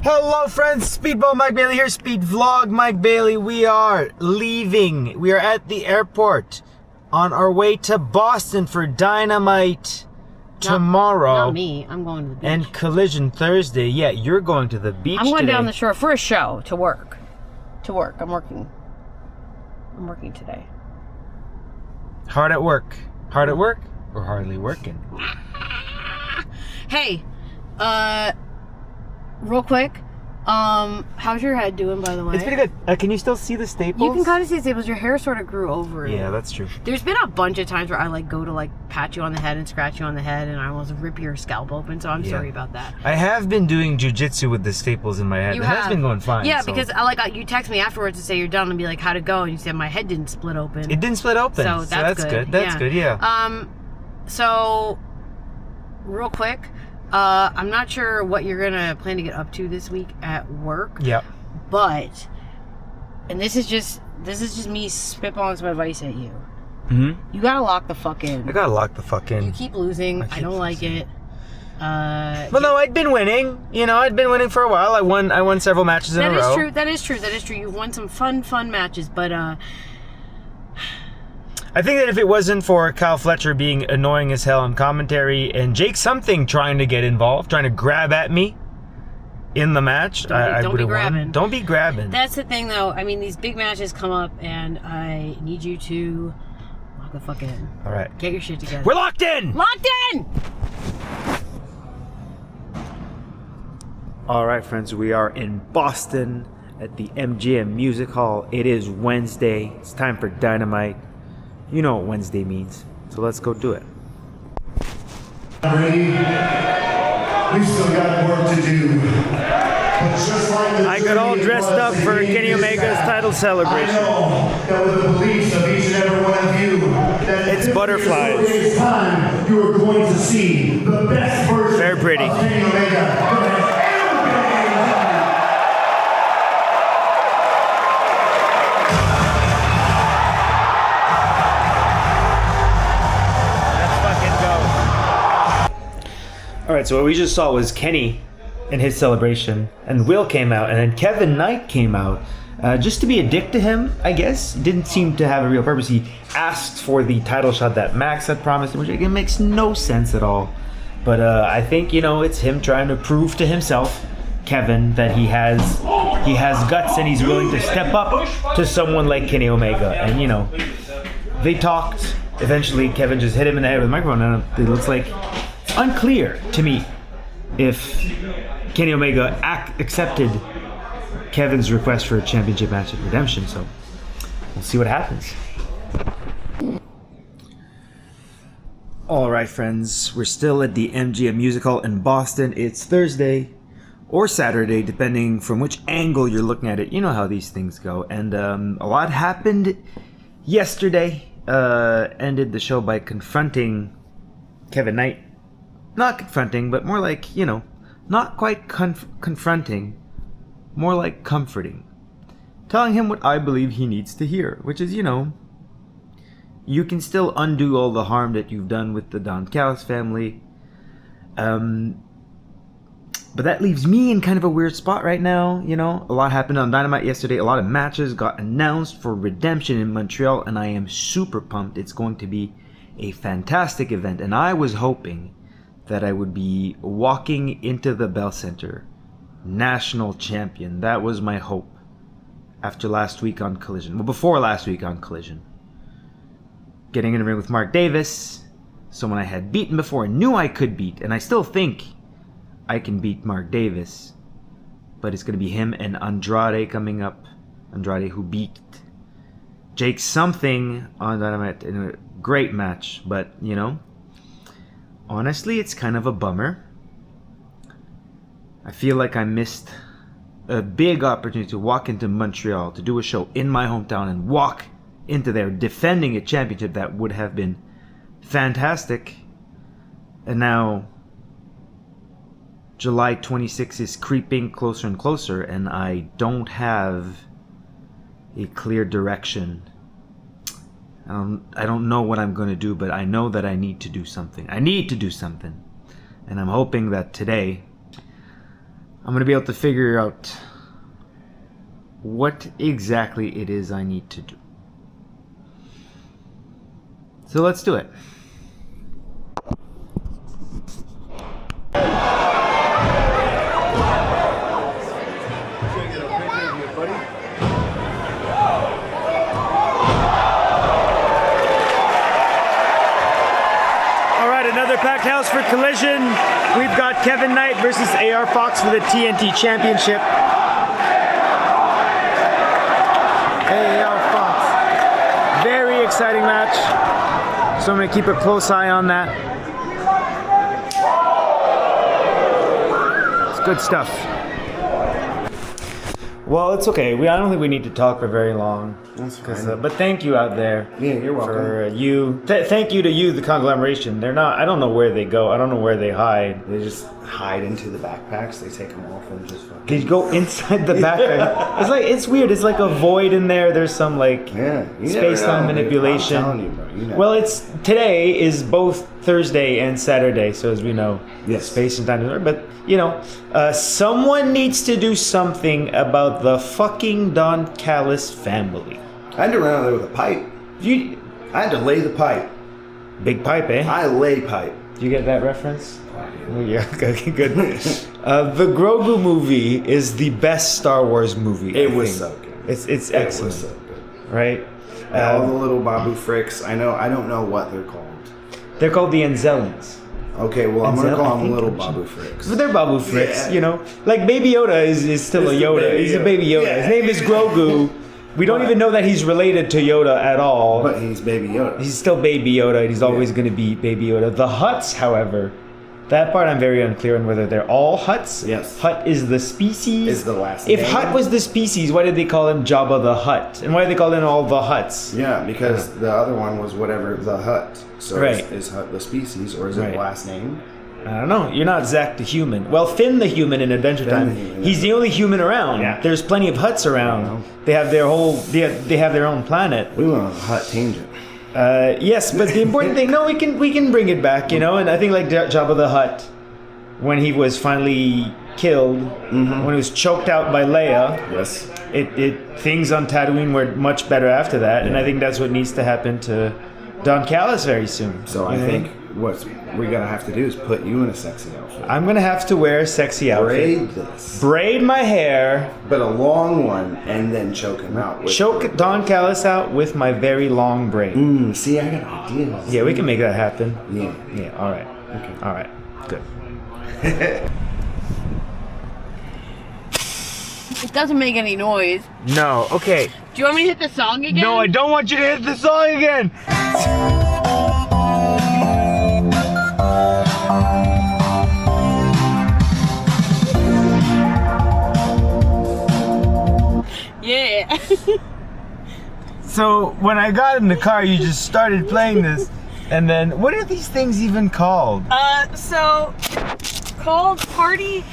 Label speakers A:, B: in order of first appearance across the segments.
A: Hello friends, Speedball Mike Bailey here, Speed Vlog Mike Bailey. We are leaving. We are at the airport on our way to Boston for Dynamite tomorrow.
B: Not me, I'm going to the beach.
A: And Collision Thursday. Yeah, you're going to the beach
B: I'm going
A: today.
B: down the shore for a show, to work. I'm working today.
A: Hard at work. Hard at work or hardly working?
B: Hey, real quick, how's your head doing, by the way?
A: It's pretty good. Can you still see the staples?
B: You can kind of see the staples. Your hair sort of grew over it.
A: Yeah, that's true.
B: There's been a bunch of times where I go to pat you on the head and scratch you on the head, and I almost rip your scalp open. So I'm sorry about that.
A: I have been doing jujitsu with the staples in my head. It has been going fine.
B: Yeah, because you text me afterwards to say you're done and be like, how'd it go? And you said my head didn't split open.
A: It didn't split open.
B: So that's good.
A: That's good. Yeah.
B: So real quick. I'm not sure what you're gonna plan to get up to this week at work.
A: Yeah.
B: But, and this is just me spitballing some advice at you.
A: Mm-hmm.
B: You gotta lock the fuck in.
A: I gotta lock the fuck in.
B: You keep losing. I don't like it.
A: Well, no, I'd been winning. I'd been winning for a while. I won several matches in a row.
B: That is true. You've won some fun matches, but
A: I think that if it wasn't for Kyle Fletcher being annoying as hell on commentary and Jake something trying to get involved, trying to grab at me in the match, I would have won. Don't be grabbing.
B: That's the thing, though. I mean, these big matches come up, and I need you to lock the fuck in.
A: All right.
B: Get your shit together.
A: We're locked in!
B: Locked in!
A: All right, friends. We are in Boston at the MGM Music Hall. It is Wednesday. It's time for Dynamite. You know what Wednesday means, so let's go do it.
C: Ready? We've still got work to do. But just like the
A: I got all dressed up for Kenny Omega's title celebration.
C: I know that with the beliefs of each and every one of you, that
A: It's butterflies.
C: This time you are going to see the best version
A: Very pretty.
C: of Kenny Omega.
A: Alright, so what we just saw was Kenny in his celebration, and Will came out, and then Kevin Knight came out, just to be a dick to him, I guess. Didn't seem to have a real purpose. He asked for the title shot that Max had promised him, which again makes no sense at all. But I think, it's him trying to prove to himself, Kevin, that he has guts and he's willing to step up to someone like Kenny Omega. And, they talked. Eventually, Kevin just hit him in the head with a microphone, and it looks like unclear to me if Kenny Omega accepted Kevin's request for a championship match at Redemption, so we'll see what happens. Alright, friends, we're still at the MGM Music Hall in Boston. It's Thursday or Saturday, depending from which angle you're looking at it. You know how these things go. And a lot happened yesterday. Ended the show by confronting Kevin Knight. Not confronting, but more like, not quite confronting, more like comforting. Telling him what I believe he needs to hear, which is, you can still undo all the harm that you've done with the Don Callis family. But that leaves me in kind of a weird spot right now, A lot happened on Dynamite yesterday. A lot of matches got announced for Redemption in Montreal, and I am super pumped. It's going to be a fantastic event, and I was hoping that I would be walking into the Bell Center national champion. That was my hope after last week on Collision. Well, before last week on Collision. Getting in the ring with Mark Davis, someone I had beaten before and knew I could beat, and I still think I can beat Mark Davis. But it's going to be him and Andrade coming up. Andrade, who beat Jake something on Dynamite in a great match, but, honestly, it's kind of a bummer. I feel like I missed a big opportunity to walk into Montreal, to do a show in my hometown and walk into there defending a championship that would have been fantastic. And now July 26th is creeping closer and closer, and I don't have a clear direction. I don't know what I'm going to do, but I know that I need to do something. I need to do something. And I'm hoping that today I'm going to be able to figure out what exactly it is I need to do. So let's do it. Another packed house for Collision. We've got Kevin Knight versus AR Fox for the TNT Championship. AR Fox. Very exciting match. So I'm going to keep a close eye on that. It's good stuff. Well, it's okay. I don't think we need to talk for very long.
D: That's fine.
A: But thank you out there.
D: Yeah, you're welcome.
A: For you. Thank you to you, the conglomeration. They're not. I don't know where they go. I don't know where they hide.
D: They just hide into the backpacks. They take them off and just fucking.
A: They go inside the backpack. It's weird. It's like a void in there. There's some space-time manipulation.
D: I'm telling you, bro. You know.
A: Well, today is both Thursday and Saturday, so as we know,
D: yes,
A: space and time. But someone needs to do something about the fucking Don Callis family.
D: I had to run out there with a pipe. I had to lay the pipe.
A: Big pipe, eh?
D: I lay pipe.
A: Do you get that reference? Oh, yeah, okay, good. The Grogu movie is the best Star Wars movie.
D: It was so good.
A: It's excellent.
D: It was so good.
A: Right?
D: All the little Babu Fricks. I don't know what they're called.
A: They're called the Anzellans.
D: Okay, well, I'm going to call them little Babu Fricks.
A: But they're Babu Fricks, Like Baby Yoda is still a Yoda. He's a Baby Yoda.
D: Yeah.
A: His name is Grogu. We don't even know that he's related to Yoda at all.
D: But he's Baby Yoda.
A: He's still Baby Yoda, and he's always going to be Baby Yoda. The Hutts, however, that part I'm very unclear on whether they're all Hutts.
D: Yes.
A: Hutt is the species.
D: Is the last
A: If
D: name.
A: Hutt was the species, why did they call him Jabba the Hutt? And why did they call him all the Hutts?
D: Yeah, because the other one was whatever the Hutt. So
A: Right.
D: is Hutt the species, or is it the last name?
A: I don't know. You're not Zack the human. Well, Finn the human in Adventure Time. He's the only human around.
D: Yeah.
A: There's plenty of Hutts around. They have their they have their own planet.
D: We went on a Hutt tangent.
A: Yes, but the important thing, we can bring it back, and I think like Jabba the Hutt, when he was finally killed, when he was choked out by Leia.
D: Yes.
A: Things on Tatooine were much better after that, and I think that's what needs to happen to Don Callis very soon.
D: So I think what we're gonna have to do is put you in a sexy outfit.
A: I'm gonna have to wear a sexy outfit. Braid my hair.
D: But a long one, and then choke him out.
A: Choke Don Callis out with my very long braid.
D: See, I got ideas.
A: Yeah, we can make that happen.
D: Yeah.
A: Yeah, all right.
D: Okay.
A: All right. Good.
B: It doesn't make any noise.
A: No, okay.
B: Do you want me to hit the song again?
A: No, I don't want you to hit the song again.
B: Yeah.
A: So when I got in the car, you just started playing this, and then what are these things even called?
B: So called party.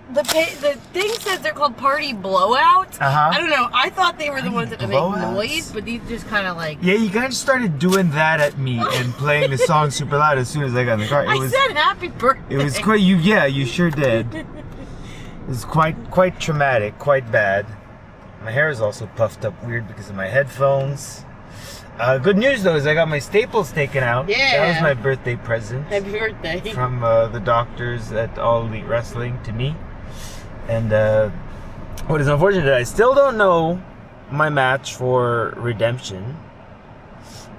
B: The thing says they're called party blowouts. I don't know. I thought they were the ones that make noise, but these just kind of like.
A: Yeah, you kind of started doing that at me and playing the song super loud as soon as I got in the car.
B: I said happy birthday.
A: It was quite. You sure did. It was quite traumatic, quite bad. My hair is also puffed up weird because of my headphones. Good news though is I got my staples taken out.
B: Yeah.
A: That was my birthday present.
B: Happy birthday.
A: From the doctors at All Elite Wrestling to me. And what is unfortunate, I still don't know my match for Redemption.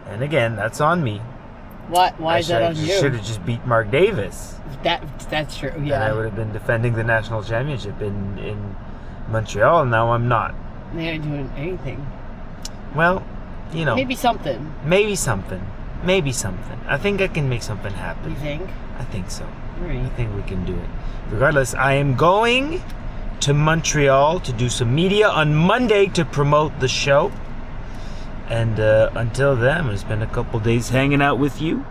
A: And again, that's on me.
B: Why is that on you?
A: I should have just beat Mark Davis.
B: That's true. Yeah.
A: And I would have been defending the national championship in Montreal. And now I'm not.
B: They ain't doing anything.
A: Well,
B: Maybe something.
A: Maybe something. I think I can make something happen.
B: You think?
A: I think so.
B: Right.
A: I think we can do it. Regardless, I am going to Montreal to do some media on Monday to promote the show. And until then, I'm going to spend a couple days hanging out with you.